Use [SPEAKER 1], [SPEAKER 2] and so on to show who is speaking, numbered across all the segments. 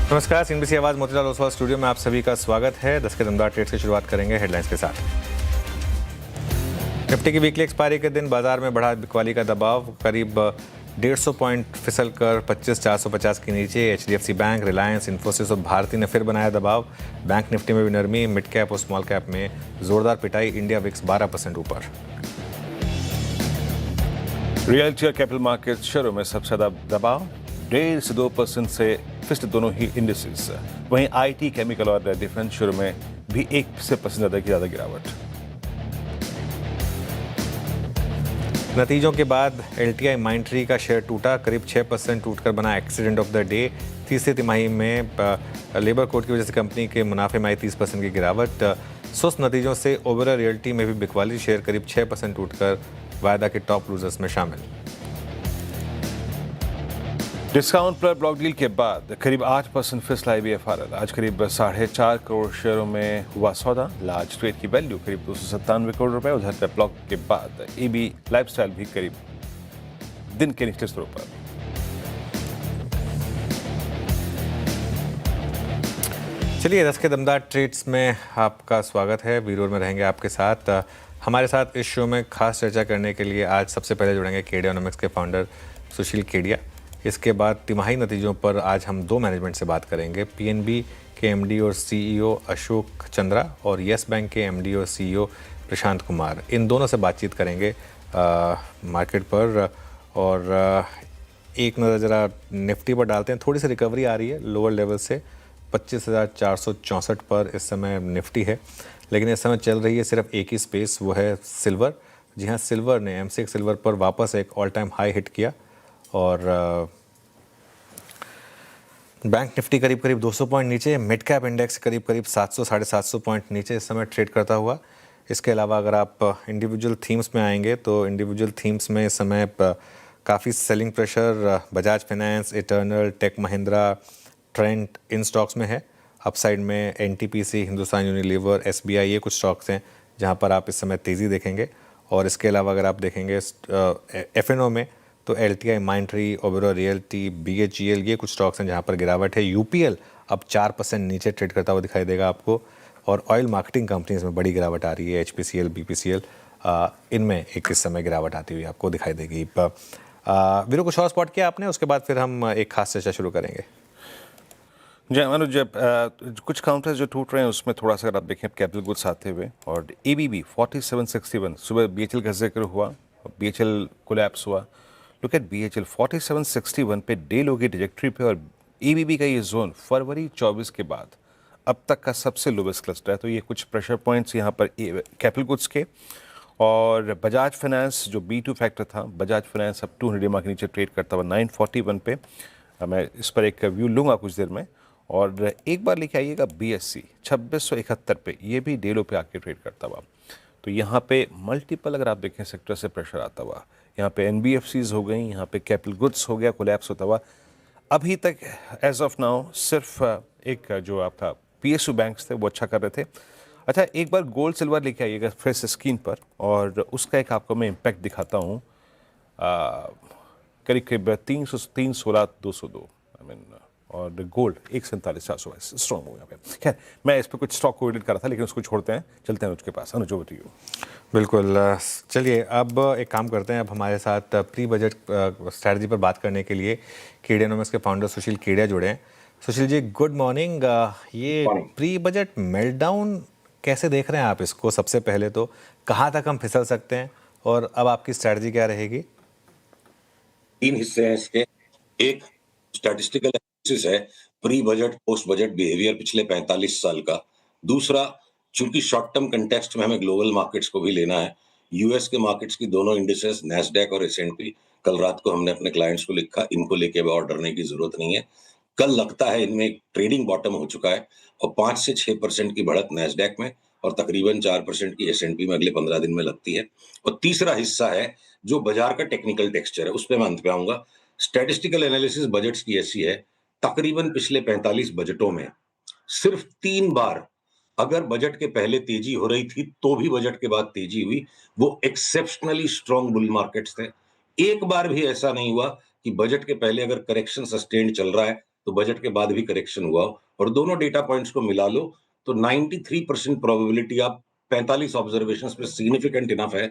[SPEAKER 1] नमस्कार, सीएनबीसी आवाज मोतीलाल ओसवाल स्टूडियो में आप सभी का स्वागत है। 10 के दमदार ट्रेड्स की शुरुआत करेंगे हेडलाइंस के साथ। निफ्टी की वीकली एक्सपायरी के दिन बाजार में बढ़ा बिकवाली का दबाव, करीब 150 पॉइंट फिसल कर 25,450 के नीचे। एचडीएफसी बैंक, रिलायंस, इन्फोसिस और भारती ने फिर बनाया दबाव। बैंक निफ्टी में भी नरमी, मिड कैप और स्मॉल कैप में जोरदार पिटाई। इंडिया विक्स 12% ऊपर।
[SPEAKER 2] रियल्टी और कैपिटल मार्केट शेयरों में सबसे ज्यादा दबाव, 1.5 से 2% से फिसल दोनों ही इंडिसेस। वहीं आईटी, केमिकल और डिफेंस शेयरों में भी 1% की ज्यादा गिरावट।
[SPEAKER 1] नतीजों के बाद एलटीआई माइंट्री का शेयर टूटा, करीब 6% टूटकर बना एक्सीडेंट ऑफ द डे। तीसरी तिमाही में लेबर कोड की वजह से कंपनी के मुनाफे में आई 30% की गिरावट। सुस्त नतीजों से ओबेरॉय रियल्टी में भी बिकवाली, शेयर करीब 6% टूटकर वायदा के टॉप लूजर्स में शामिल।
[SPEAKER 2] डिस्काउंट पर ब्लॉक डील के बाद करीब 8% फिसला IBFRL। आज करीब 4.5 करोड़ शेयरों में हुआ सौदा। लार्ज ट्रेड की वैल्यू करीब 297 करोड़ रुपए। उधर ब्लॉक के बाद AB लाइफस्टाइल भी करीब दिन के निचले स्तरों पर।
[SPEAKER 1] चलिए, 10 के दमदार ट्रेड्स में आपका स्वागत है। वीरोर में रहेंगे आपके साथ। हमारे साथ इस शो में खास चर्चा करने के लिए आज सबसे पहले जुड़ेंगे केडियानोमिक्स के फाउंडर सुशील केडिया। इसके बाद तिमाही नतीजों पर आज हम दो मैनेजमेंट से बात करेंगे। PNB के MD और CEO अशोक चंद्रा और येस बैंक के MD और CEO प्रशांत कुमार, इन दोनों से बातचीत करेंगे मार्केट पर। और एक नज़र ज़रा निफ्टी पर डालते हैं। थोड़ी सी रिकवरी आ रही है लोअर लेवल से। 25,464 पर इस समय निफ्टी है, लेकिन इस समय चल रही है सिर्फ एक ही स्पेस, वो है सिल्वर। जी हाँ, सिल्वर ने MCX सिल्वर पर वापस एक ऑल टाइम हाई हिट किया और बैंक निफ्टी करीब 200 पॉइंट नीचे। मिड कैप इंडेक्स करीब 700-750 पॉइंट नीचे इस समय ट्रेड करता हुआ। इसके अलावा अगर आप इंडिविजुअल थीम्स में आएंगे तो इंडिविजुअल थीम्स में इस समय काफ़ी selling pressure Bajaj finance, Eternal, tech Mahindra, Trent in stocks में है। अपसाइड में NTPC, हिंदुस्तान यूनिलीवर, SBI, ये कुछ स्टॉक्स हैं जहां पर आप इस समय तेज़ी देखेंगे। और इसके अलावा अगर आप देखेंगे FNO में तो LTI माइंट्री, ओबेरॉय रियल्टी, BHEL, ये कुछ स्टॉक्स हैं जहां पर गिरावट है। UPL अब 4% नीचे ट्रेड करता हुआ दिखाई देगा आपको। और ऑयल मार्केटिंग कंपनीज में बड़ी गिरावट आ रही है। HPCL, BPCL, इनमें एक इस समय गिरावट आती हुई आपको दिखाई देगी। वीरो, कुछ और स्पॉट किया आपने? उसके बाद फिर हम एक खास चर्चा शुरू करेंगे।
[SPEAKER 2] जी अनुज, कुछ काउंटर्स जो टूट रहे हैं उसमें थोड़ा सा अगर आप देखें कैपिटल गुड्स आते हुए, और ABB 4761, सुबह BHL का जिक्र हुआ, BHL कोलैप्स हुआ। लुक एट BHL 4761 पे डे लो की डिजेक्ट्री पे, और ABB का ये जोन फरवरी 24 के बाद अब तक का सबसे लोवेस्ट क्लस्टर है। तो ये कुछ प्रेशर पॉइंट्स यहाँ पर कैपिटल गुड्स के। और बजाज फाइनेंस जो B2 फैक्टर था, बजाज फाइनेंस अब 200 EMA के नीचे ट्रेड करता हुआ 941 पे। मैं इस पर एक व्यू लूँगा कुछ देर में। और एक बार लेके आइएगा BSE 2671 पे, ये भी डे लो पे आके ट्रेड करता हुआ। तो यहाँ पे मल्टीपल अगर आप देखें सेक्टर से प्रेशर आता हुआ। यहाँ पे NBFCs हो गई, यहाँ पे कैपिटल गुड्स हो गया कोलैप्स होता हुआ। अभी तक एज ऑफ नाउ सिर्फ एक जो आपका PSU बैंक्स थे वो अच्छा कर रहे थे। अच्छा, एक बार गोल्ड सिल्वर लेके आइएगा फ्रेश स्क्रीन पर, और उसका एक आपको मैं इम्पैक्ट दिखाता हूँ। करीब करीब 316,202 आई मीन, और गोल्ड 147,422 स्ट्रॉन्ग हो यहाँ पे। खैर, मैं इस पर कुछ स्टॉक को एडिट कर रहा था, लेकिन उसको छोड़ते हैं, चलते हैं उसके पास। अनुज, ओवर टू यू।
[SPEAKER 1] बिल्कुल, चलिए अब एक काम करते हैं। अब हमारे साथ प्री बजट स्ट्रैटेजी पर बात करने के लिए केडियानोमिक्स के फाउंडर सुशील केडिया जुड़े हैं। Sushil ji, good morning. ये प्री बजट मेल्टडाउन कैसे देख रहे हैं आप इसको? सबसे पहले तो कहाँ तक हम फिसल सकते हैं और अब आपकी स्ट्रैटेजी क्या रहेगी?
[SPEAKER 3] 3 हिस्से हैं इसके। एक स्टैटिस्टिकल एनालिसिस है, pre budget post budget behaviour पिछले 45 साल का। दूसरा, चूंकि शॉर्ट टर्म कंटेक्स्ट में हमें ग्लोबल मार्केट्स को भी लेना है, यूएस के मार्केट्स की दोनों इंडिसेस नैस्डैक और S&P, कल रात को हमने अपने क्लाइंट्स को लिखा, इनको लेके अब और डरने की जरूरत नहीं है। कल लगता है इनमें एक ट्रेडिंग बॉटम हो चुका है, और 5 से 6% की बढ़त नैस्डैक में और तकरीबन 4% की S&P में अगले 15 दिन में लगती है। और तीसरा हिस्सा है जो बाजार का टेक्निकल टेक्सचर है, उस पर मैं अंत पे आऊंगा। स्टैटिस्टिकल एनालिसिस बजट्स की ऐसी है, तकरीबन पिछले 45 बजटों में सिर्फ 3 बार अगर बजट के पहले तेजी हो रही थी तो भी बजट के बाद तेजी हुई, वो एक्सेप्शनली स्ट्रॉन्ग बुल मार्केट्स थे। एक बार भी ऐसा नहीं हुआ कि बजट के पहले अगर करेक्शन सस्टेन्ड चल रहा है तो बजट के बाद भी करेक्शन हुआ हो, और दोनों डेटा पॉइंट्स को मिला लो तो 93% प्रोबेबिलिटी आप 45 ऑब्जर्वेशंस पे सिग्निफिकेंट इनफ है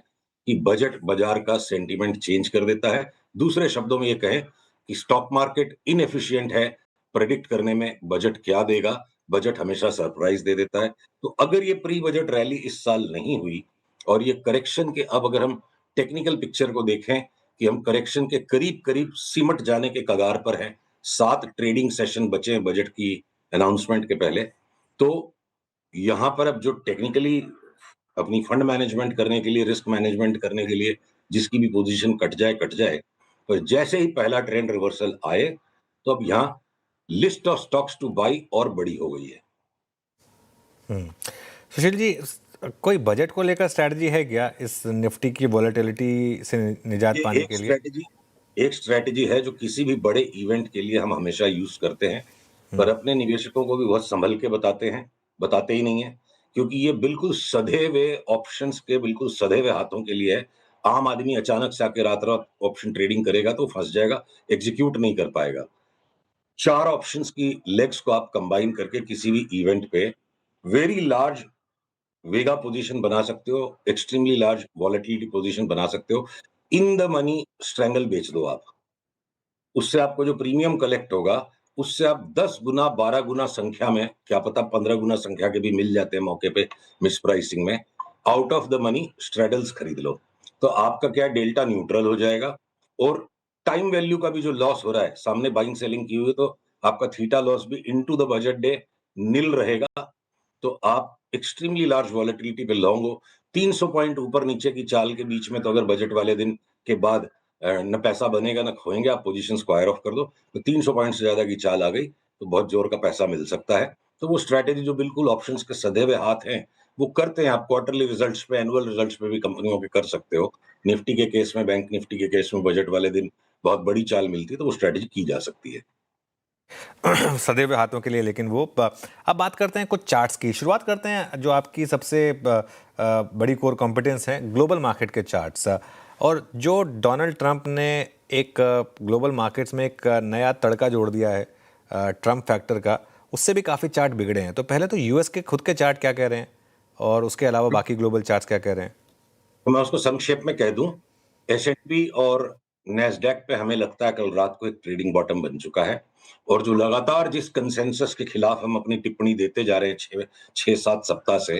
[SPEAKER 3] कि बजट बाजार का सेंटीमेंट चेंज कर देता है। दूसरे शब्दों में ये कहें कि स्टॉक मार्केट इनएफिशिएंट है प्रेडिक्ट करने में बजट क्या देगा, बजट हमेशा सरप्राइज दे देता है। तो अगर ये प्री बजट रैली इस साल नहीं हुई और ये करेक्शन के, अब अगर हम टेक्निकल पिक्चर को देखें कि हम करेक्शन के करीब करीब सिमट जाने के कगार पर हैं, 7 ट्रेडिंग सेशन बचे हैं बजट की अनाउंसमेंट के पहले, तो यहां पर अब जो टेक्निकली अपनी फंड मैनेजमेंट करने के लिए, रिस्क मैनेजमेंट करने के लिए जिसकी भी पोजीशन कट जाए, पर जैसे ही पहला ट्रेंड रिवर्सल आए तो अब यहाँ list of stocks two by और बड़ी हो गई है।
[SPEAKER 1] सुशील जी, कोई बजट को लेकर स्ट्रैटेजी है क्या इस निफ्टी की वॉलेटिलिटी से निजात
[SPEAKER 3] ये
[SPEAKER 1] पाने के लिए?
[SPEAKER 3] एक स्ट्रेटेजी है जो किसी भी बड़े इवेंट के लिए हम हमेशा यूज करते हैं, पर अपने निवेशकों को भी बहुत संभल के बताते ही नहीं है, क्योंकि ये बिल्कुल सधे हुए ऑप्शंस के बिल्कुल सधे हुए हाथों के लिए है। आम आदमी अचानक से आके रात रात ऑप्शन ट्रेडिंग करेगा तो फंस जाएगा, एग्जीक्यूट नहीं कर पाएगा। 4 ऑप्शंस की लेग्स को आप कंबाइन करके किसी भी इवेंट पे वेरी लार्ज वेगा पोजीशन बना सकते हो, एक्सट्रीमली लार्ज वॉलेटिलिटी पोजीशन बना सकते हो। इन द मनी स्ट्रैंगल बेच दो आप, उससे आपको जो प्रीमियम कलेक्ट होगा उससे आप 10 गुना 12 गुना संख्या में, क्या पता 15 गुना संख्या के भी मिल जाते हैं मौके पे मिस प्राइसिंग में, आउट ऑफ द मनी स्ट्रेडल्स खरीद लो। तो आपका क्या डेल्टा न्यूट्रल हो जाएगा, और टाइम वैल्यू का भी जो लॉस हो रहा है, सामने बाइंग सेलिंग की हुई है तो आपका थीटा लॉस भी इनटू द बजट डे नील रहेगा। तो आप एक्सट्रीमली लार्ज वॉलेटिलिटी पे लॉन्ग हो। 300 पॉइंट ऊपर नीचे की चाल के बीच में तो अगर बजट वाले दिन के बाद न पैसा बनेगा न खोएंगे, आप पोजीशन स्क्वायर ऑफ कर दो, तो 300 पॉइंट से ज्यादा की चाल आ गई तो बहुत जोर का पैसा मिल सकता है। तो वो स्ट्रैटेजी जो बिल्कुल ऑप्शंस के सधे हुए हाथ हैं वो करते हैं। आप क्वार्टरली रिजल्ट्स पे, एनुअल रिजल्ट्स पे भी कंपनियों के कर सकते हो। निफ्टी के केस में, बैंक निफ्टी के केस में बजट वाले दिन बहुत बड़ी चाल मिलती है तो वो स्ट्रैटेजी की जा सकती है।
[SPEAKER 1] सधे हुए हाथों के लिए, लेकिन वो अब बात करते हैं कुछ चार्ट्स की। शुरुआत करते हैं जो आपकी सबसे बड़ी कोर कॉम्पिटेंस है, ग्लोबल मार्केट के चार्ट्स। और जो डोनाल्ड ट्रंप ने एक ग्लोबल मार्केट्स में एक नया तड़का जोड़ दिया है ट्रंप फैक्टर का, उससे भी काफ़ी चार्ट बिगड़े हैं। तो पहले तो यूएस के खुद के चार्ट क्या कह रहे हैं और उसके अलावा बाकी ग्लोबल चार्ट्स क्या कह रहे हैं?
[SPEAKER 3] तो मैं उसको संक्षेप में कह दूं, एस&पी और नैस्डैक पे हमें लगता है कल रात को एक ट्रेडिंग बॉटम बन चुका है, और जो लगातार जिस कंसेंसस के खिलाफ हम अपनी टिप्पणी देते जा रहे हैं 6-7 सप्ताह से,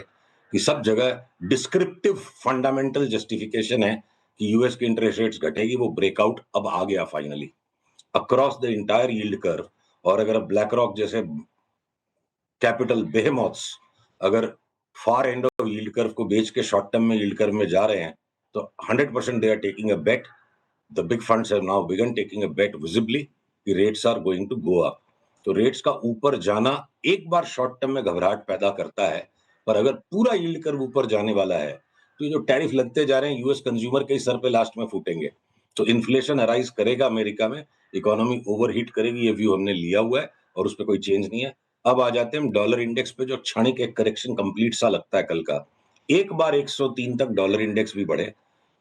[SPEAKER 3] कि सब जगह डिस्क्रिप्टिव फंडामेंटल जस्टिफिकेशन है कि यूएस की इंटरेस्ट रेट्स घटेगी, वो ब्रेकआउट अब आ गया finally across the entire yield curve. और अगर अब ब्लैक रॉक जैसे कैपिटल बेहेमॉथ्स अगर far end of yield curve को बेच के शॉर्ट टर्म में यील्ड कर्व में जा रहे हैं, तो 100% they are taking a bet, the big funds have now begun taking a bet visibly कि rates are going to go up. तो रेट्स का ऊपर जाना एक बार शॉर्ट टर्म में घबराहट पैदा करता है, पर अगर पूरा यील्ड कर्व ऊपर जाने वाला है तो ये जो टैरिफ लगते जा रहे हैं यूएस कंज्यूमर के ही सर पे लास्ट में फूटेंगे। तो इन्फ्लेशन अराइज करेगा अमेरिका में, इकोनॉमी ओवरहीट करेगी, ये व्यू हमने लिया हुआ है और उस पर कोई चेंज नहीं है। अब आ जाते हैं हम डॉलर इंडेक्स पे, जो क्षणिक एक करेक्शन कंप्लीट सा लगता है कल का। एक बार 103 तक डॉलर इंडेक्स भी बढ़े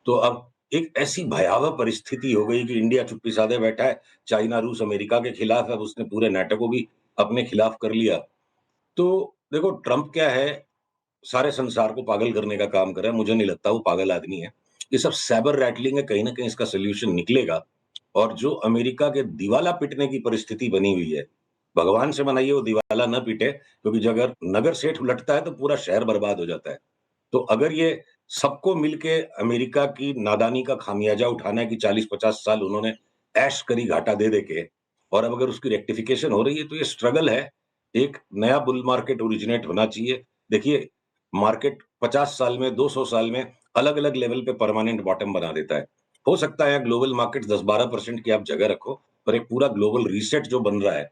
[SPEAKER 3] तो अब एक ऐसी भयावह परिस्थिति हो गई कि इंडिया चुप्पी साधे बैठा है, चाइना रूस अमेरिका के खिलाफ है, अब उसने पूरे नाटो को भी अपने खिलाफ कर लिया। तो देखो ट्रंप क्या है, सारे संसार को पागल करने का काम कर रहा है, मुझे नहीं लगता वो पागल आदमी है। ये सब साइबर रैटलिंग है, कहीं ना कहीं इसका सोल्यूशन निकलेगा। और जो अमेरिका के दिवाला पिटने की परिस्थिति बनी हुई है, भगवान से मनाइए वो दिवाला न पिटे, क्योंकि जब अगर नगर सेठ उलटता है तो पूरा शहर बर्बाद हो जाता है। तो अगर ये सबको मिलके अमेरिका की नादानी का खामियाजा उठाना है कि 40-50 साल उन्होंने ऐश करी घाटा दे के, और अब अगर उसकी रेक्टिफिकेशन हो रही है तो ये स्ट्रगल है। एक नया बुल मार्केट ओरिजिनेट होना चाहिए। देखिए, मार्केट 50 साल में, 200 साल में अलग अलग लेवल पे परमानेंट बॉटम बना देता है। हो सकता है ग्लोबल मार्केट 10-12% की आप जगह रखो, पर एक पूरा ग्लोबल रीसेट जो बन रहा है,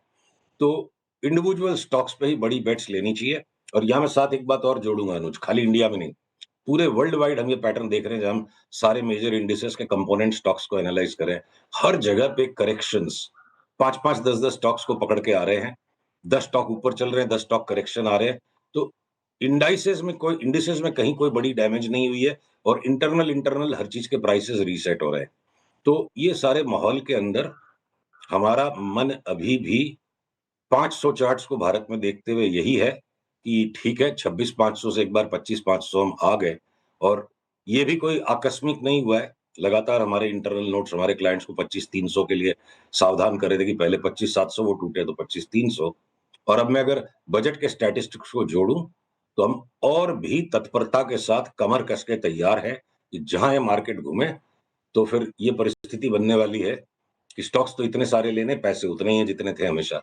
[SPEAKER 3] तो इंडिविजुअल स्टॉक्स पे ही बड़ी बेट्स लेनी चाहिए। और यहाँ मैं साथ एक बात और जोड़ूंगा अनुज, खाली इंडिया में नहीं, पूरे वर्ल्ड वाइड हम ये पैटर्न देख रहे हैं। जब हम सारे मेजर इंडिसेस के कंपोनेंट स्टॉक्स को एनालाइज करें, हर जगह पे करेक्शंस 5-5, 10-10 स्टॉक्स को पकड़ के आ रहे हैं। 10 स्टॉक ऊपर चल रहे हैं, 10 स्टॉक करेक्शन आ रहे हैं। तो इंडिसेस में कहीं कोई बड़ी डैमेज नहीं हुई है, और इंटरनल हर चीज के प्राइसेस रीसेट हो रहे हैं। तो ये सारे माहौल के अंदर हमारा मन अभी भी 500 चार्ट्स को भारत में देखते हुए यही है कि ठीक है 26,500 से एक बार 25,500 हम आ गए और ये भी कोई आकस्मिक नहीं हुआ है। लगातार हमारे इंटरनल नोट्स हमारे क्लाइंट्स को 25,300 के लिए सावधान कर रहे थे कि पहले 25,700 वो टूटे तो 25,300 और अब मैं अगर बजट के स्टैटिस्टिक्स को जोड़ूं तो हम और भी तत्परता के साथ कमर कस के तैयार हैं कि जहां ये मार्केट घूमे तो फिर ये परिस्थिति बनने वाली है कि स्टॉक्स तो इतने सारे लेने पैसे उतने ही हैं जितने थे हमेशा।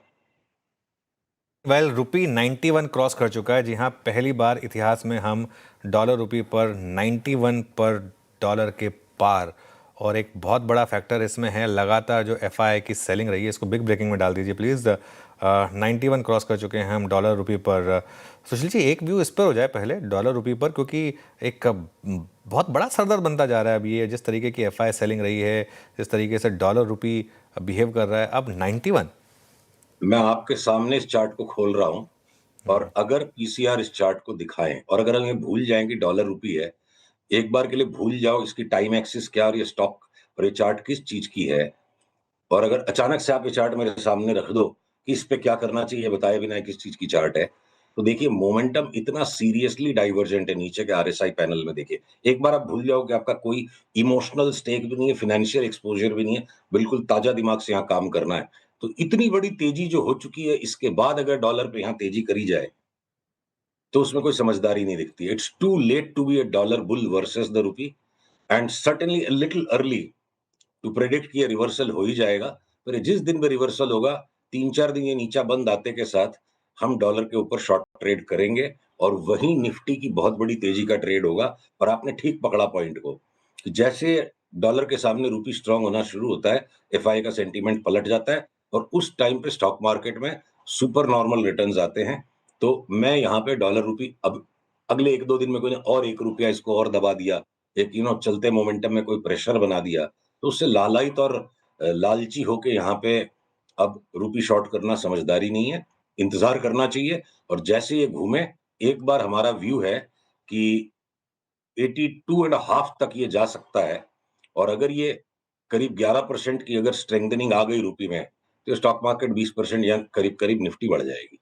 [SPEAKER 1] वेल रुपी 91 क्रॉस कर चुका है। जी हाँ, पहली बार इतिहास में हम डॉलर रुपी पर 91 पर डॉलर के पार। और एक बहुत बड़ा फैक्टर इसमें है लगातार जो एफआई की सेलिंग रही है। इसको बिग ब्रेकिंग में डाल दीजिए प्लीज़। 91 क्रॉस कर चुके हैं हम डॉलर रुपी पर। सुशील जी, एक व्यू इस पर हो जाए पहले डॉलर रुपी पर, क्योंकि एक बहुत बड़ा सरदर्द बनता जा रहा है अब ये, जिस तरीके की एफआई सेलिंग रही है, जिस तरीके से डॉलर रुपी बिहेव कर रहा है। अब 91
[SPEAKER 3] मैं आपके सामने इस चार्ट को खोल रहा हूं और अगर पीसीआर इस चार्ट को दिखाएं और अगर हम ये भूल जाएं कि डॉलर रुपी है, एक बार के लिए भूल जाओ इसकी टाइम एक्सिस क्या और ये स्टॉक और ये चार्ट किस चीज की है और अगर अचानक से आप ये चार्ट मेरे सामने रख दो कि इस पे क्या करना चाहिए बताए बिना किस चीज की चार्ट है, तो देखिए मोमेंटम इतना सीरियसली डाइवर्जेंट है नीचे के आरएसआई पैनल में। देखिए एक बार आप भूल जाओ कि आपका कोई इमोशनल स्टेक भी नहीं है, फाइनेंशियल एक्सपोजर भी नहीं है, बिल्कुल ताजा दिमाग से यहाँ काम करना है। तो इतनी बड़ी तेजी जो हो चुकी है इसके बाद अगर डॉलर पे यहाँ तेजी करी जाए तो उसमें कोई समझदारी नहीं दिखती। It's too late to be a dollar bull versus the rupee and certainly a little early to predict कि ये रिवर्सल हो ही जाएगा। पर जिस दिन भी रिवर्सल होगा 3-4 दिन ये नीचा बंद आते के साथ हम डॉलर के ऊपर शॉर्ट ट्रेड करेंगे और वही निफ्टी की बहुत बड़ी तेजी का ट्रेड होगा। और आपने ठीक पकड़ा पॉइंट को कि जैसे डॉलर के सामने रूपी स्ट्रांग होना शुरू होता है, एफआई का सेंटीमेंट पलट जाता है और उस टाइम पे स्टॉक मार्केट में सुपर नॉर्मल रिटर्न्स आते हैं। तो मैं यहाँ पे डॉलर रूपी अब अगले 1-2 दिन में कोई ने और 1 रुपया इसको और दबा दिया, एक चलते मोमेंटम में कोई प्रेशर बना दिया, तो उससे लालायित और लालची होके यहाँ पे अब रूपी शॉर्ट करना समझदारी नहीं है, इंतजार करना चाहिए। और जैसे ये घूमे, एक बार हमारा व्यू है कि 82 एंड हाफ तक ये जा सकता है और अगर ये करीब 11% की अगर स्ट्रेंथनिंग आ गई रूपी में, तो स्टॉक मार्केट 20% या करीब-करीब निफ्टी बढ़ जाएगी।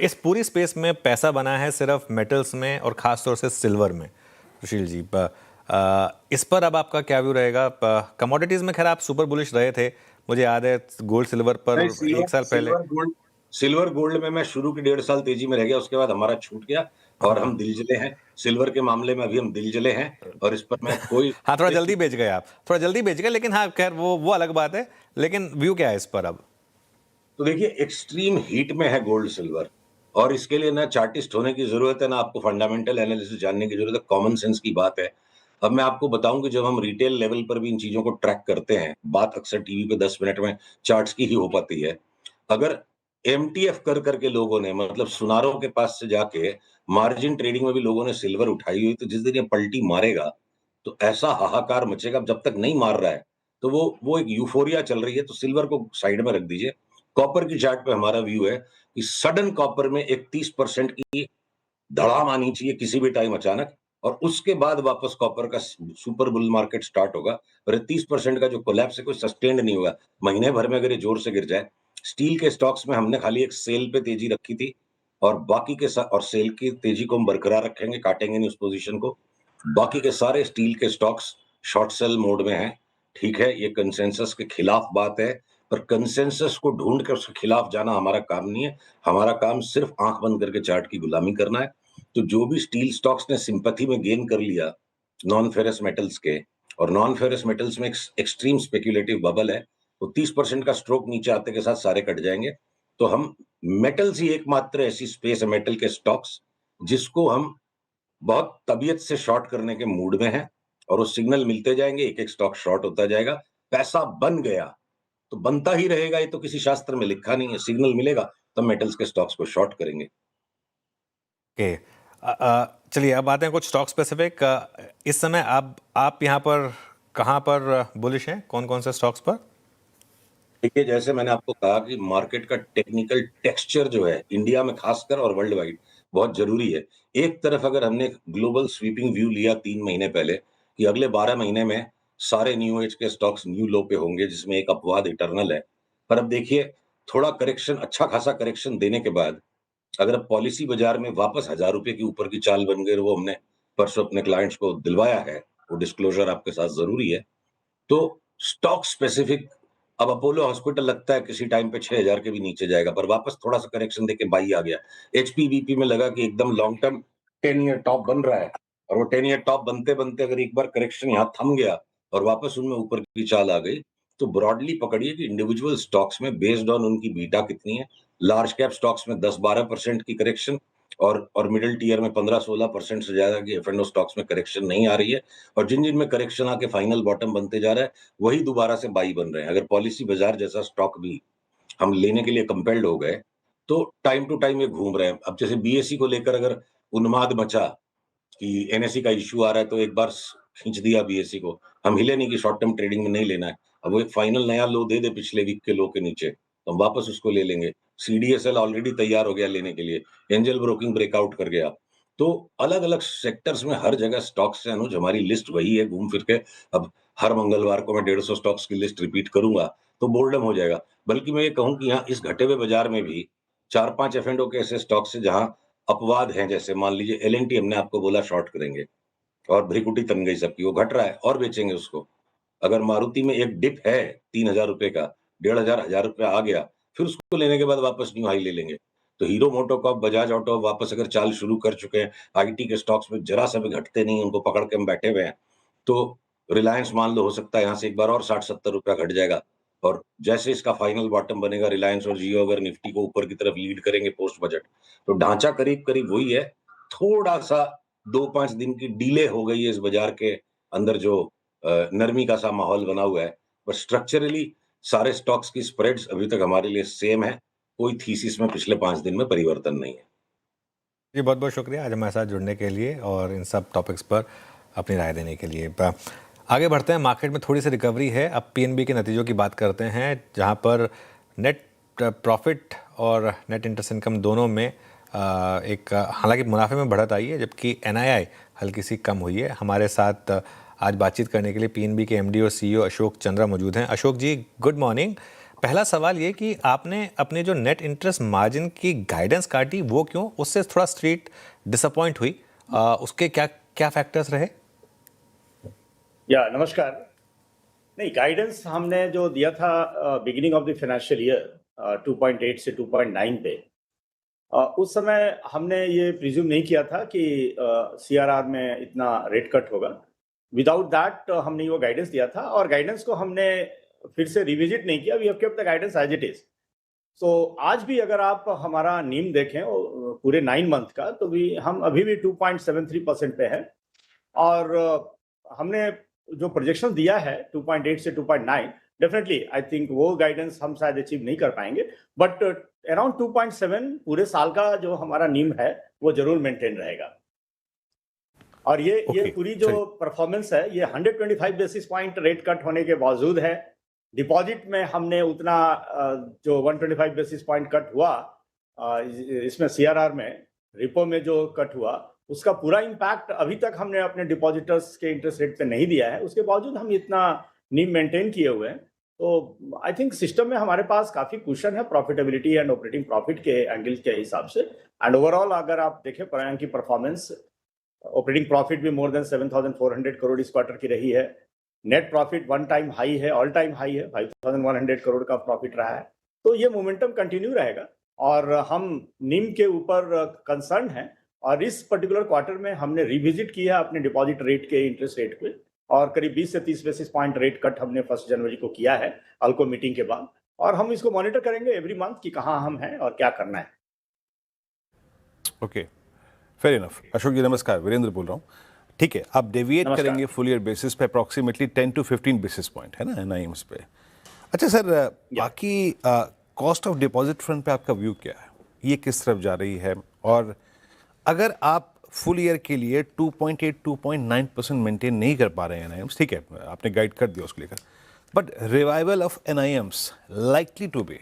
[SPEAKER 1] इस पूरी स्पेस में पैसा बना है सिर्फ मेटल्स में और ख़ास तौर से सिल्वर में। सुशील जी, इस पर अब आपका क्या व्यू रहेगा? कमोडिटीज़ में खैर आप सुपर बुलिश रहे थे, मुझे याद है गोल्ड सिल्वर पर
[SPEAKER 3] नहीं,
[SPEAKER 1] 1 साल पहले।
[SPEAKER 3] सिल्वर गोल्ड में मैं शुरू के 1.5 साल तेजी में रह गया, उसके बाद हमारा छूट गया और हम दिलजले हैं। सिल्वर के मामले में अभी हम दिलजले हैं और इस पर मैं कोई
[SPEAKER 1] हाँ, थोड़ा जल्दी बेच गए आप, थोड़ा जल्दी बेच गए, लेकिन हाँ खैर वो अलग बात है। लेकिन व्यू क्या है इस पर अब?
[SPEAKER 3] तो देखिए एक्सट्रीम हीट में है गोल्ड सिल्वर और इसके लिए ना चार्टिस्ट होने की जरूरत है ना आपको फंडामेंटल एनालिसिस जानने की जरूरत है, कॉमन सेंस की बात है। अब मैं आपको बताऊं कि जब हम रिटेल लेवल पर भी इन चीजों को ट्रैक करते हैं, बात अक्सर टीवी पे 10 मिनट में चार्ट्स की ही हो पाती है। अगर एमटीएफ कर करके लोगों ने मतलब सुनारों के पास से जाके मार्जिन ट्रेडिंग में भी लोगों ने सिल्वर उठाई हुई, तो जिस दिन ये पलटी मारेगा तो ऐसा हाहाकार मचेगा। जब तक नहीं मार रहा है तो वो एक यूफोरिया चल रही है, तो सिल्वर को साइड में रख दीजिए। कॉपर की चार्ट पे हमारा व्यू है कि सडन कॉपर में एक 30% की धड़ाम आनी चाहिए किसी भी टाइम अचानक और उसके बाद वापस कॉपर का सुपर बुल मार्केट स्टार्ट होगा। और 30% का जो कोलैप्स है कोई सस्टेन्ड नहीं होगा, महीने भर में अगर ये जोर से गिर जाए। स्टील के स्टॉक्स में हमने खाली एक सेल पे तेजी रखी थी और बाकी के साथ और सेल की तेजी को हम बरकरार रखेंगे, काटेंगे नहीं उस पोजीशन को। बाकी के सारे स्टील के स्टॉक्स शॉर्ट सेल मोड में हैं। ठीक है, ये कंसेंसस के खिलाफ बात है, पर कंसेंसस को ढूंढ कर उसके खिलाफ जाना हमारा काम नहीं है। हमारा काम सिर्फ आंख बंद करके चार्ट की गुलामी करना है। तो जो भी स्टील स्टॉक्स ने सिंपैथी में गेन कर लिया नॉन फेरस मेटल्स के, और नॉन फेरस मेटल्स में एक्सट्रीम स्पेक्युलेटिव बबल है, तो 30% का स्ट्रोक नीचे आते के साथ सारे कट जाएंगे। तो हम मेटल्स ही एकमात्र ऐसी स्पेस है मेटल के स्टॉक्स जिसको हम बहुत तबीयत से शॉर्ट करने के मूड में हैं और वो सिग्नल मिलते जाएंगे, एक एक स्टॉक शॉर्ट होता जाएगा। पैसा बन गया तो बनता ही रहेगा, ये तो किसी शास्त्र में लिखा नहीं है। सिग्नल मिलेगा तब मेटल्स के स्टॉक्स को शॉर्ट करेंगे।
[SPEAKER 1] ओके, चलिए अब आते हैं कुछ स्टॉक स्पेसिफिक। इस समय आप यहाँ पर कहाँ पर बुलिश हैं, कौन कौन से स्टॉक्स पर?
[SPEAKER 3] देखिए जैसे मैंने आपको कहा कि मार्केट का टेक्निकल टेक्सचर जो है इंडिया में खासकर और वर्ल्ड वाइड बहुत जरूरी है। एक तरफ अगर हमने ग्लोबल स्वीपिंग व्यू लिया 3 महीने पहले कि अगले 12 महीने में सारे न्यू एज के स्टॉक्स न्यू लो पे होंगे जिसमें एक अपवाद इटर्नल है, पर अब देखिए थोड़ा करेक्शन, अच्छा खासा करेक्शन देने के बाद अगर अब पॉलिसी बाजार में वापस 1000 रुपए के ऊपर की चाल बन गई, और वो हमने परसों अपने क्लाइंट्स को दिलवाया है, वो डिस्क्लोजर आपके साथ जरूरी है। तो स्टॉक स्पेसिफिक, अब अपोलो हॉस्पिटल लगता है किसी टाइम पे 6000 के भी नीचे जाएगा, पर वापस थोड़ा सा करेक्शन देके बाई आ गया। एचपीबीपी में लगा कि एकदम लॉन्ग टर्म 10 ईयर टॉप बन रहा है, और वो 10 ईयर टॉप बनते बनते अगर एक बार करेक्शन यहाँ थम गया और वापस उनमें ऊपर की चाल आ गई, तो ब्रॉडली पकड़िए कि इंडिविजुअल स्टॉक्स में बेस्ड ऑन उनकी बीटा कितनी है, लार्ज कैप स्टॉक्स में 10-12% की करेक्शन, और मिडिल टियर में 15-16% से ज्यादा की एफ एंड ओ स्टॉक्स में करेक्शन नहीं आ रही है, और जिन जिन में करेक्शन आके फाइनल बॉटम बनते जा रहा है, वही दोबारा से बाई बन रहे हैं। अगर पॉलिसी बाजार जैसा स्टॉक भी हम लेने के लिए कंपेल्ड हो गए, तो टाइम टू टाइम ये घूम रहे हैं। अब जैसे बीएसई को लेकर अगर उन्माद मचा कि एनएसई का इश्यू आ रहा है, तो एक बार खींच दिया बीएसई को, हम हिले नहीं कि शॉर्ट टर्म ट्रेडिंग में नहीं लेना है। अब वो एक फाइनल नया लो दे दे पिछले वीक के लो के नीचे, तो हम वापस उसको ले लेंगे। सीडीएसएल ऑलरेडी तैयार हो गया लेने के लिए, एंजल ब्रोकिंग ब्रेकआउट कर गया। तो अलग अलग सेक्टर्स में हर जगह स्टॉक्स है अनुज, हमारी लिस्ट वही है घूम फिर के। अब हर मंगलवार को मैं 150 स्टॉक्स की लिस्ट रिपीट करूंगा तो बोर्डम हो जाएगा। बल्कि मैं ये कहूं कि यहाँ इस घटे हुए बाजार में भी 4-5 एफ एंड ओ के ऐसे स्टॉक्स है जहां अपवाद हैं। जैसे मान लीजिए एलएनटी, हमने आपको बोला शॉर्ट करेंगे, और भ्रिकुटी तन गई सबकी, वो घट रहा है और बेचेंगे उसको। अगर मारुति में एक डिप है 3000 रुपए का, 1500 रुपया आ गया, फिर उसको लेने के बाद वापस न्यू हाई ले लेंगे। तो हीरो मोटोकॉर्प, बजाज ऑटो वापस अगर चाल शुरू कर चुके हैं, आईटी के स्टॉक्स में जरा सा भी घटते नहीं, उनको पकड़ के हम बैठे हुए हैं। तो रिलायंस मान लो हो सकता है यहाँ से एक बार और 60-70 रुपया घट जाएगा, और जैसे इसका फाइनल बॉटम बनेगा, रिलायंस और जियो अगर निफ्टी को ऊपर की तरफ लीड करेंगे पोस्ट बजट, तो ढांचा करीब करीब वही है। थोड़ा सा 2-5 दिन की डिले हो गई है इस बाजार के अंदर, जो नरमी का सा माहौल बना हुआ है, पर स्ट्रक्चरली सारे स्टॉक्स की स्प्रेड्स अभी तक हमारे लिए सेम है। कोई थीसिस में पिछले 5 दिन में परिवर्तन नहीं है।
[SPEAKER 1] जी, बहुत बहुत शुक्रिया आज हमारे साथ जुड़ने के लिए और इन सब टॉपिक्स पर अपनी राय देने के लिए। आगे बढ़ते हैं, मार्केट में थोड़ी सी रिकवरी है। अब पीएनबी के नतीजों की बात करते हैं, जहां पर नेट प्रॉफिट और नेट इंटरेस्ट इनकम दोनों में एक हालांकि मुनाफे में बढ़त आई है, जबकि एनआईआई हल्की सी कम हुई है। हमारे साथ आज बातचीत करने के लिए पीएनबी के एमडी और सीईओ अशोक चंद्रा मौजूद हैं। अशोक जी, गुड मॉर्निंग। पहला सवाल ये कि आपने अपने जो नेट इंटरेस्ट मार्जिन की गाइडेंस काटी, वो क्यों? उससे थोड़ा स्ट्रीट डिसअपॉइंट हुई, उसके क्या क्या फैक्टर्स रहे?
[SPEAKER 4] या नमस्कार। नहीं, गाइडेंस हमने जो दिया था beginning of the financial year 2.8 से 2.9 पे, उस समय हमने ये प्रिज्यूम नहीं किया था कि सीआरआर में इतना रेट कट होगा। विदाउट दैट हमने वो गाइडेंस दिया था, और गाइडेंस को हमने फिर से रिविजिट नहीं किया। We have kept the guidance as it is. So आज भी अगर आप हमारा नीम देखें पूरे 9 मंथ का, तो हम अभी भी 2.73% पे है, और हमने जो प्रोजेक्शन दिया है 2.8 से 2.9, डेफिनेटली आई थिंक वो गाइडेंस हम शायद अचीव नहीं कर पाएंगे, बट अराउंड 2.7 पूरे साल का जो हमारा नीम है वो जरूर मेंटेन रहेगा। और ये पूरी जो परफॉर्मेंस है, ये 125 बेसिस पॉइंट रेट कट होने के बावजूद है। डिपॉजिट में हमने उतना जो 125 बेसिस पॉइंट कट हुआ, इसमें सीआरआर में, रिपो में जो कट हुआ, उसका पूरा इम्पैक्ट अभी तक हमने अपने डिपॉजिटर्स के इंटरेस्ट रेट पे नहीं दिया है। उसके बावजूद हम इतना नीम मेंटेन किए हुए हैं। तो आई थिंक सिस्टम में हमारे पास काफी कुशन है प्रॉफिटेबिलिटी एंड ऑपरेटिंग प्रॉफिट के एंगल के हिसाब से। एंड ओवरऑल अगर आप देखें प्रायण की परफॉर्मेंस, ऑपरेटिंग प्रॉफिट भी मोर देन 7,400 करोड़ इस क्वार्टर की रही है। Net profit one time high है, ऑल टाइम हाई है, 5,100 करोड़ का प्रॉफिट रहा है। तो ये मोमेंटम कंटिन्यू रहेगा, और हम नीम के ऊपर कंसर्न हैं। और इस पर्टिकुलर क्वार्टर में हमने रिविजिट किया अपने डिपॉजिट रेट के इंटरेस्ट रेट पे, और करीब 20 से 30 बेसिस पॉइंट रेट कट हमने 1 जनवरी को किया है अल्को मीटिंग के बाद, और हम इसको मॉनिटर करेंगे एवरी मंथ कि कहाँ हम हैं और क्या करना है।
[SPEAKER 2] Okay, fair enough. Ashok ji नमस्कार, वीरेंद्र बोल रहा हूँ। ठीक है, आप डेविएट करेंगे फुल ईयर बेसिस पे अप्रॉक्सीमेटली 10 to 15 बेसिस पॉइंट है ना एनआईएम्स पे। अच्छा सर, बाकी कॉस्ट ऑफ डिपॉजिट फ्रंट पे आपका व्यू क्या है? ये किस तरफ जा रही है? और अगर आप फुल ईयर के लिए 2.8-2.9% मेंटेन नहीं कर पा रहे हैं एनआईएम्स, ठीक है, आपने गाइड कर दिया उसको लेकर, but revival of NIMs likely to be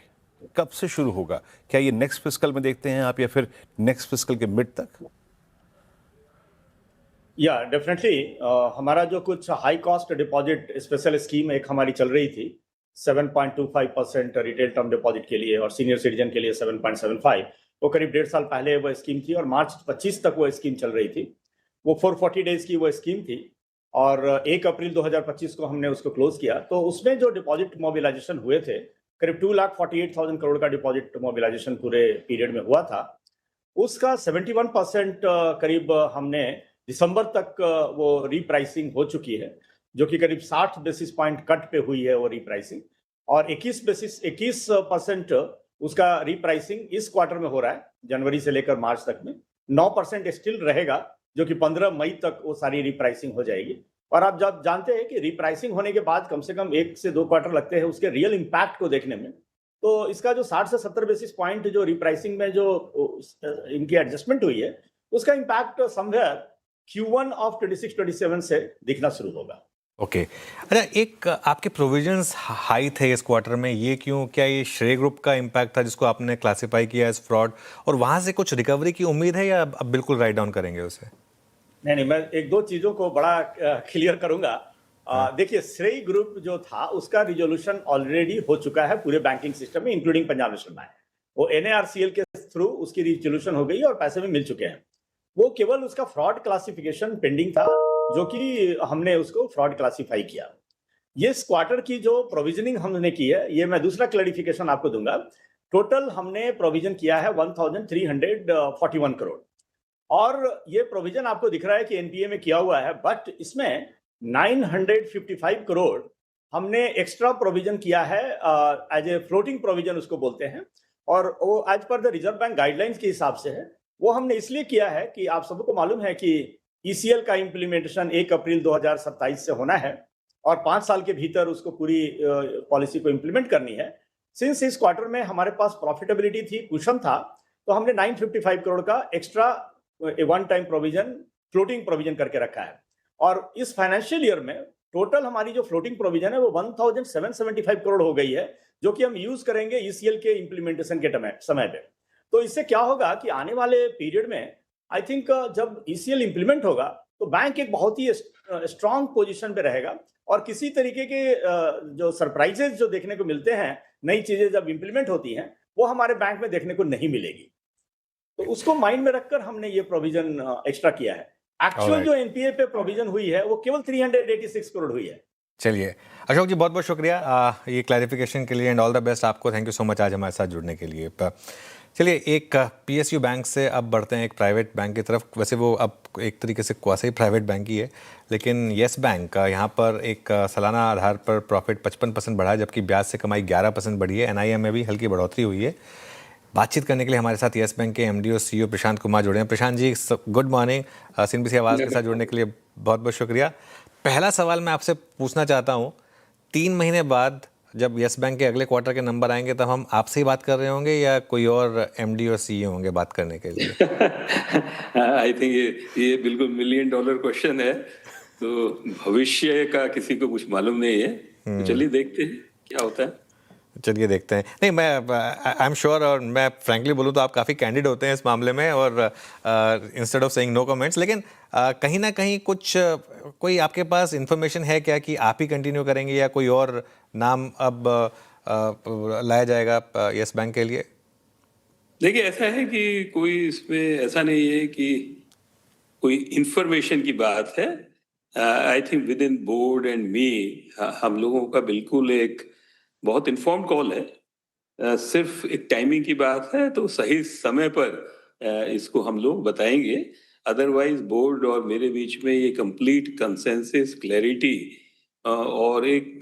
[SPEAKER 2] कब से शुरू होगा? क्या ये नेक्स्ट फिस्कल में देखते हैं आप, या फिर नेक्स्ट फिस्कल के मिड तक?
[SPEAKER 4] या डेफिनेटली हमारा जो कुछ high cost deposit special scheme एक हमारी चल रही थी, 7.25% रिटेल टर्म डिपॉजिट के लिए और सीनियर सिटीजन के लिए 7.75। वो करीब 1.5 साल पहले वो स्कीम थी और मार्च 25 तक वो स्कीम चल रही थी। वो 440 डेज की वो स्कीम थी और 1 अप्रैल 2025 को हमने उसको क्लोज किया। तो उसमें जो डिपॉजिट मोबिलाइजेशन हुए थे, करीब 2,48,000 करोड़ का डिपॉजिट मोबिलाइजेशन पूरे पीरियड में हुआ था। उसका 71% करीब हमने दिसंबर तक वो रीप्राइसिंग हो चुकी है, जो कि करीब 60 बेसिस पॉइंट कट पे हुई है वो रीप्राइसिंग, और 21% उसका रीप्राइसिंग इस क्वार्टर में हो रहा है, जनवरी से लेकर मार्च तक में। 9% स्टिल रहेगा, जो कि 15 मई तक वो सारी रीप्राइसिंग हो जाएगी। और आप जब जानते हैं कि रीप्राइसिंग होने के बाद कम से कम 1 से 2 क्वार्टर लगते हैं उसके रियल इम्पैक्ट को देखने में। तो इसका जो 60 से 70 बेसिस पॉइंट जो रीप्राइसिंग में जो इनकी एडजस्टमेंट हुई है, उसका इम्पैक्ट समवेयर Q1 ऑफ 26-27 से दिखना शुरू होगा।
[SPEAKER 1] ओके अच्छा, एक आपके प्रोविजंस हाई थे इस क्वार्टर में, ये क्यों? क्या ये श्रेय ग्रुप का इम्पैक्ट था जिसको आपने क्लासिफाई किया एज फ्रॉड, और वहां से कुछ रिकवरी की उम्मीद है या अब बिल्कुल राइट डाउन करेंगे उसे?
[SPEAKER 4] नहीं, मैं एक दो चीजों को बड़ा क्लियर करूंगा। देखिए, श्रेय ग्रुप जो था उसका रिजोल्यूशन ऑलरेडी हो चुका है पूरे बैंकिंग सिस्टम में, इंक्लूडिंग पंजाब नेशनल बैंक। वो NARCL के थ्रू उसकी रिजोल्यूशन हो गई और पैसे भी मिल चुके हैं। वो केवल उसका फ्रॉड क्लासिफिकेशन पेंडिंग था, जो कि हमने उसको फ्रॉड क्लासिफाई किया। ये इस क्वार्टर की जो प्रोविजनिंग हमने की है, ये मैं दूसरा क्लैरिफिकेशन आपको दूंगा। टोटल हमने प्रोविजन किया है 1341 करोड़, और ये प्रोविजन आपको दिख रहा है कि एनपीए में किया हुआ है, बट इसमें 955 करोड़ हमने एक्स्ट्रा प्रोविजन किया है एज ए फ्लोटिंग प्रोविजन उसको बोलते हैं, और वो as per the reserve bank guidelines के हिसाब से है। वो हमने इसलिए किया है कि आप सबको मालूम है कि ईसीएल का इम्प्लीमेंटेशन 1 अप्रैल 2027 से होना है और 5 साल के भीतर उसको पूरी पॉलिसी को इम्प्लीमेंट करनी है। सिंस इस क्वार्टर में हमारे पास प्रॉफिटेबिलिटी थी, कुशन था, तो हमने 955 करोड़ का extra one time provision, floating provision करके रखा है। और इस फाइनेंशियल ईयर में टोटल हमारी जो फ्लोटिंग प्रोविजन है वो 1775 करोड़ हो गई है, जो कि हम यूज करेंगे ईसीएल के इम्प्लीमेंटेशन के समय पे। तो इससे क्या होगा कि आने वाले पीरियड में आई थिंक जब ईसीएल इंप्लीमेंट होगा तो बैंक एक बहुत ही स्ट्रांग पोजीशन पे रहेगा, और किसी तरीके के जो सरप्राइजेस जो देखने को मिलते हैं, नई चीजें जब इंप्लीमेंट होती हैं, वो हमारे बैंक में देखने को नहीं मिलेगी। तो उसको माइंड में रखकर हमने ये प्रोविजन एक्स्ट्रा किया है। एक्चुअल जो एनपीए पे प्रोविजन हुई है वो केवल 386 करोड़ हुई है।
[SPEAKER 1] चलिए अशोक जी, बहुत बहुत शुक्रिया ये क्लैरिफिकेशन के लिए, एंड ऑल द बेस्ट आपको। थैंक यू सो मच आज हमारे साथ जुड़ने के लिए। चलिए एक पीएसयू बैंक से अब बढ़ते हैं एक प्राइवेट बैंक की तरफ। वैसे वो अब एक तरीके से क्वासी प्राइवेट बैंक ही है, लेकिन येस बैंक का यहाँ पर एक सालाना आधार पर प्रॉफिट 55% बढ़ा है, जबकि ब्याज से कमाई 11% बढ़ी है। एनआईएम में भी हल्की बढ़ोतरी हुई है। बातचीत करने के लिए हमारे साथ येस बैंक के एमडी और सीईओ प्रशांत कुमार जुड़े हैं। Prashant ji, good morning. CNBC आवाज़ के साथ जुड़ने के लिए बहुत बहुत शुक्रिया। पहला सवाल मैं आपसे पूछना चाहता हूँ, 3 महीने बाद जब येस बैंक के अगले क्वार्टर के नंबर आएंगे तब हम आपसे ही बात कर रहे होंगे या कोई और एमडी और सीईओ होंगे बात करने के लिए?
[SPEAKER 5] आई थिंक ये बिल्कुल $1 मिलियन क्वेश्चन है, तो भविष्य का किसी को कुछ मालूम नहीं है। तो चलिए देखते हैं क्या होता है।
[SPEAKER 1] चलिए देखते हैं। नहीं, मैं आई एम श्योर, और मैं फ्रैंकली बोलूँ तो आप काफ़ी कैंडिड होते हैं इस मामले में, और instead of saying no comments, लेकिन कहीं ना कहीं कुछ कोई आपके पास इन्फॉर्मेशन है क्या कि आप ही कंटिन्यू करेंगे या कोई और नाम अब लाया जाएगा येस बैंक के लिए?
[SPEAKER 5] देखिए, ऐसा है कि कोई इसमें ऐसा नहीं है कि कोई इंफॉर्मेशन की बात है। I think with in board and me हम लोगों का बिल्कुल एक बहुत इन्फॉर्म्ड कॉल है। सिर्फ एक टाइमिंग की बात है, तो सही समय पर इसको हम लोग बताएंगे। अदरवाइज बोर्ड और मेरे बीच में ये कंप्लीट कंसेंसस, क्लैरिटी और एक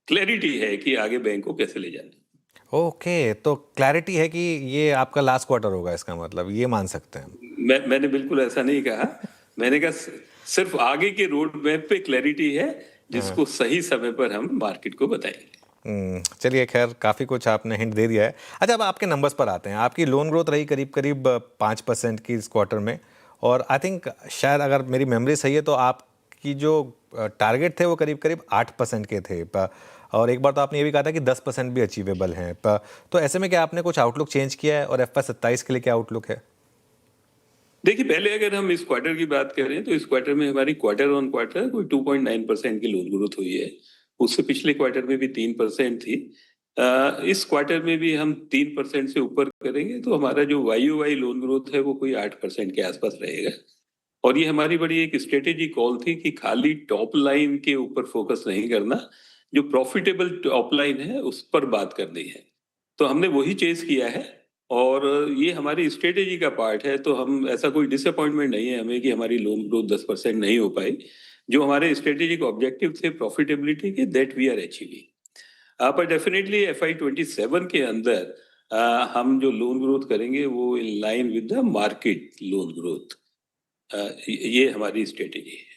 [SPEAKER 5] क्लैरिटी है कि आगे बैंक को कैसे ले जाना।
[SPEAKER 1] ओके, तो क्लैरिटी है कि ये आपका लास्ट क्वार्टर होगा, इसका मतलब ये मान सकते हैं?
[SPEAKER 5] मैंने बिल्कुल ऐसा नहीं कहा। मैंने कहा सिर्फ आगे के रोड मैप पे क्लैरिटी है, जिसको सही समय पर हम मार्केट को बताएंगे।
[SPEAKER 1] चलिए, खैर काफ़ी कुछ आपने हिंट दे दिया है। अच्छा, अब आपके नंबर्स पर आते हैं। आपकी लोन ग्रोथ रही करीब करीब 5% की इस क्वार्टर में, और आई थिंक शायद अगर मेरी मेमोरी सही है तो आपकी जो टारगेट थे वो करीब करीब 8% के थे, और एक बार तो आपने ये भी कहा था कि 10% भी अचीवेबल हैं। तो ऐसे में क्या आपने कुछ आउटलुक चेंज किया है, और FY27 के लिए क्या आउटलुक है?
[SPEAKER 5] देखिए, पहले अगर हम इस क्वार्टर की बात करें तो इस क्वार्टर में हमारी क्वार्टर ऑन क्वार्टर कोई 2.9% की लोन ग्रोथ हुई है, उससे पिछले क्वार्टर में भी 3% थी। इस क्वार्टर में भी हम 3% से ऊपर करेंगे तो हमारा जो YoY लोन ग्रोथ है वो कोई 8% के आसपास रहेगा। और ये हमारी बड़ी एक स्ट्रेटेजी कॉल थी कि खाली टॉप लाइन के ऊपर फोकस नहीं करना, जो प्रॉफिटेबल टॉप लाइन है उस पर बात करनी है। तो हमने वही चेस किया है और ये हमारी स्ट्रेटेजी का पार्ट है। तो हम ऐसा कोई डिसअपॉइंटमेंट नहीं है हमें कि हमारी लोन ग्रोथ 10% नहीं हो पाई। जो हमारे स्ट्रेटेजिक ऑब्जेक्टिव थे प्रॉफिटेबिलिटी के, दैट वी आर अचीविंग। पर डेफिनेटली FY27 के अंदर हम जो लोन ग्रोथ करेंगे वो in line with the market loan growth, ये हमारी स्ट्रेटेजी है।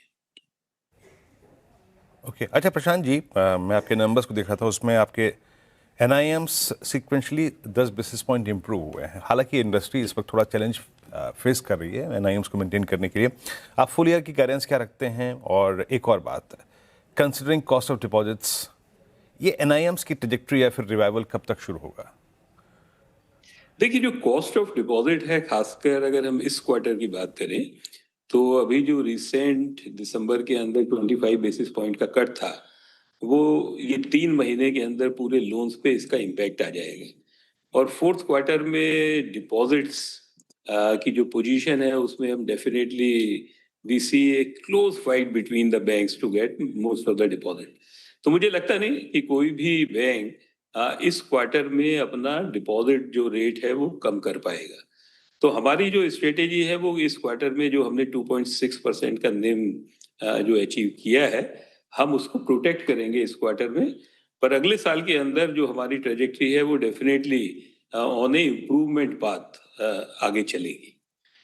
[SPEAKER 2] ओके अच्छा प्रशांत जी, मैं आपके नंबर्स को देख रहा था, उसमें आपके NIMs sequentially 10 basis point improve हुए हैं। हालांकि इंडस्ट्री इस वक्त थोड़ा चैलेंज फेस कर रही है NIMs को मेंटेन करने के लिए। आप फुल ईयर की गाइडेंस क्या रखते हैं? और एक और बात, कंसिडरिंग कॉस्ट ऑफ डिपॉजिट्स, ये NIMs की ट्रेजेक्टरी या फिर रिवाइवल कब तक शुरू होगा?
[SPEAKER 5] देखिए, जो कॉस्ट ऑफ डिपॉजिट है, खासकर अगर हम इस क्वार्टर की बात करें तो अभी जो रिसेंट दिसंबर के अंदर 25 बेसिस पॉइंट का कट था, वो ये 3 महीने के अंदर पूरे लोन्स पे इसका इम्पैक्ट आ जाएगा। और फोर्थ क्वार्टर में डिपॉजिट्स की जो पोजीशन है उसमें हम definitely we see a close fight between the banks to get most of the deposit. तो मुझे लगता नहीं कि कोई भी बैंक इस क्वार्टर में अपना डिपॉजिट जो रेट है वो कम कर पाएगा। तो हमारी जो स्ट्रेटेजी है वो इस क्वार्टर में जो हमने 2.6% का निम जो अचीव किया है, हम उसको प्रोटेक्ट करेंगे इस क्वार्टर में। पर अगले साल के अंदर जो हमारी ट्रेजेक्टरी है वो definitely on A improvement path आगे चलेगी।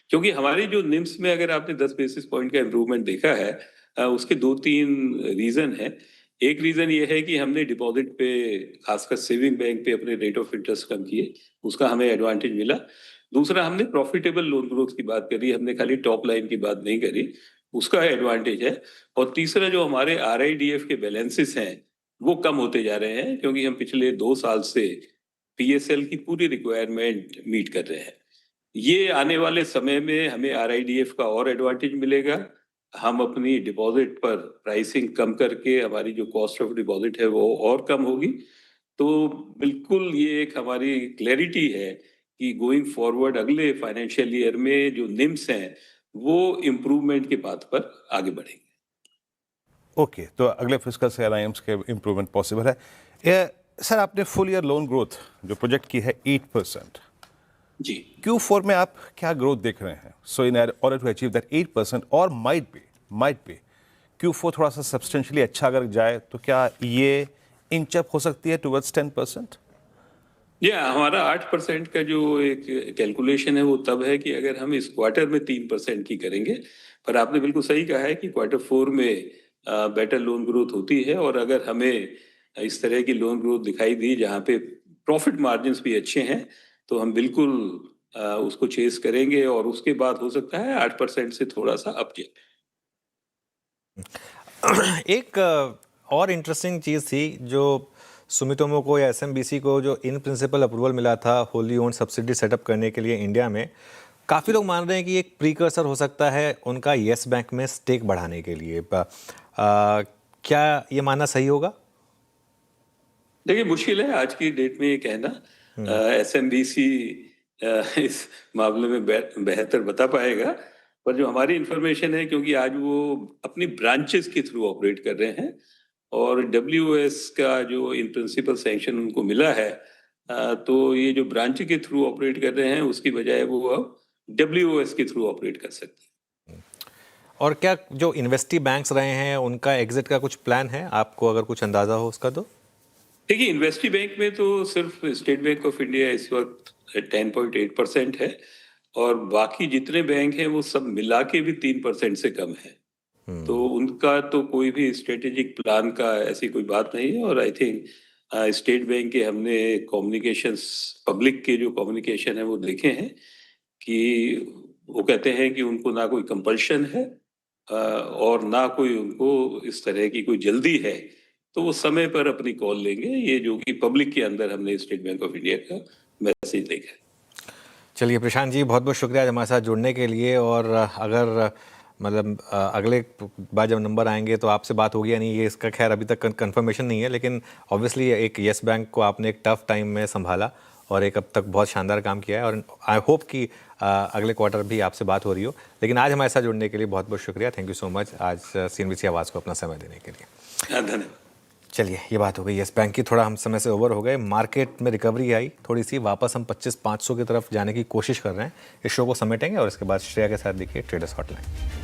[SPEAKER 5] क्योंकि हमारी जो निम्स में अगर आपने 10 बेसिस पॉइंट का इम्प्रूवमेंट देखा है, उसके 2-3 रीजन है। एक रीजन ये है कि हमने डिपॉजिट पे, खासकर सेविंग बैंक पे अपने रेट ऑफ इंटरेस्ट कम किए, उसका हमें एडवांटेज मिला। दूसरा, हमने प्रॉफिटेबल लोन ग्रोथ की बात करी, हमने खाली टॉप लाइन की बात नहीं करी, उसका एडवांटेज है। और तीसरा, जो हमारे RIDF के बैलेंसेस हैं वो कम होते जा रहे हैं, क्योंकि हम पिछले 2 साल से PSL की पूरी रिक्वायरमेंट मीट कर रहे हैं। ये आने वाले समय में हमें RIDF का और एडवांटेज मिलेगा। हम अपनी डिपॉजिट पर प्राइसिंग कम करके हमारी जो कॉस्ट ऑफ डिपॉजिट है वो और कम होगी। तो बिल्कुल ये एक हमारी क्लैरिटी है कि गोइंग फॉरवर्ड अगले फाइनेंशियल ईयर में जो निम्स हैं वो इम्प्रूवमेंट के पाथ पर आगे बढ़ेंगे।
[SPEAKER 2] ओके, तो अगले फिस्कल से NIMs के इम्प्रूवमेंट पॉसिबल है। सर, आपने फुल ईयर लोन ग्रोथ जो प्रोजेक्ट की है 8%,
[SPEAKER 5] जी,
[SPEAKER 2] Q4 में आप क्या ग्रोथ देख रहे हैं? So in order to achieve that 8%, और माइट बी Q4 थोड़ा सा सब्सटेंशियली अच्छा अगर जाए तो क्या ये इंच अप हो सकती है टुवर्ड्स 10%?
[SPEAKER 5] या हमारा 8% का जो एक कैलकुलेशन है वो तब है कि अगर हम इस क्वार्टर में 3% की करेंगे। पर आपने बिल्कुल सही कहा है कि क्वार्टर 4 में बेटर लोन ग्रोथ होती है, और अगर हमें इस तरह की लोन ग्रोथ दिखाई दी जहाँ पे प्रॉफिट मार्जिन्स भी अच्छे हैं, तो हम बिल्कुल उसको चेस करेंगे और उसके बाद हो सकता है 8% से थोड़ा सा अप जाए।
[SPEAKER 1] एक और इंटरेस्टिंग चीज़ थी जो सुमितोमो को या SMBC को जो इन प्रिंसिपल अप्रूवल मिला था होली ओन सब्सिडी सेटअप करने के लिए इंडिया में, काफ़ी लोग मान रहे हैं कि एक प्रीकर्सर हो सकता है उनका येस बैंक में स्टेक बढ़ाने के लिए। क्या ये मानना सही होगा?
[SPEAKER 5] देखिए, मुश्किल है आज की डेट में ये कहना। SMBC इस मामले में बेहतर बता पाएगा। पर जो हमारी इंफॉर्मेशन है, क्योंकि आज वो अपनी ब्रांचेस के थ्रू ऑपरेट कर रहे हैं और WOS का जो इन प्रिंसिपल सैंक्शन उनको मिला है, तो ये जो ब्रांच के थ्रू ऑपरेट कर रहे हैं उसकी बजाय वो अब WOS के थ्रू ऑपरेट कर सकते हैं।
[SPEAKER 1] और क्या जो इन्वेस्टी बैंक्स रहे हैं उनका एग्जिट का कुछ प्लान है? आपको अगर कुछ अंदाजा हो उसका तो?
[SPEAKER 5] देखिए, इन्वेस्टी बैंक में तो सिर्फ स्टेट बैंक ऑफ इंडिया इस वक्त 10.8% है, और बाकी जितने बैंक हैं वो सब मिला के भी 3% से कम है। तो उनका तो कोई भी स्ट्रेटेजिक प्लान का ऐसी कोई बात नहीं है। और आई थिंक स्टेट बैंक के हमने कम्युनिकेशंस, पब्लिक के जो कम्युनिकेशन है वो देखे हैं कि वो कहते हैं कि उनको ना कोई कंपल्शन है और ना कोई उनको इस तरह की कोई जल्दी है, तो वो समय पर अपनी कॉल लेंगे। ये जो कि पब्लिक के अंदर हमने स्टेट बैंक ऑफ इंडिया का मैसेज देखा है।
[SPEAKER 1] चलिए प्रशांत जी, बहुत बहुत शुक्रिया आज हमारे साथ जुड़ने के लिए। और अगर मतलब अगले बार जब नंबर आएंगे तो आपसे बात होगी या नहीं, ये इसका खैर अभी तक कंफर्मेशन नहीं है, लेकिन ऑब्वियसली एक येस बैंक को आपने एक टफ टाइम में संभाला और एक अब तक बहुत शानदार काम किया है, और आई होप कि अगले क्वार्टर भी आपसे बात हो रही हो। लेकिन आज हमारे साथ जुड़ने के लिए बहुत बहुत शुक्रिया, थैंक यू सो मच आज CNBC आवाज़ को अपना समय देने के लिए।
[SPEAKER 5] धन्यवाद।
[SPEAKER 1] चलिए, ये बात हो गई येस बैंक की, थोड़ा हम समय से ओवर हो गए। मार्केट में रिकवरी आई थोड़ी सी, वापस हम 25,500 की तरफ जाने की कोशिश कर रहे हैं। इस शो को समेटेंगे और इसके बाद श्रेया के साथ देखिए ट्रेडर्स हॉटलाइन।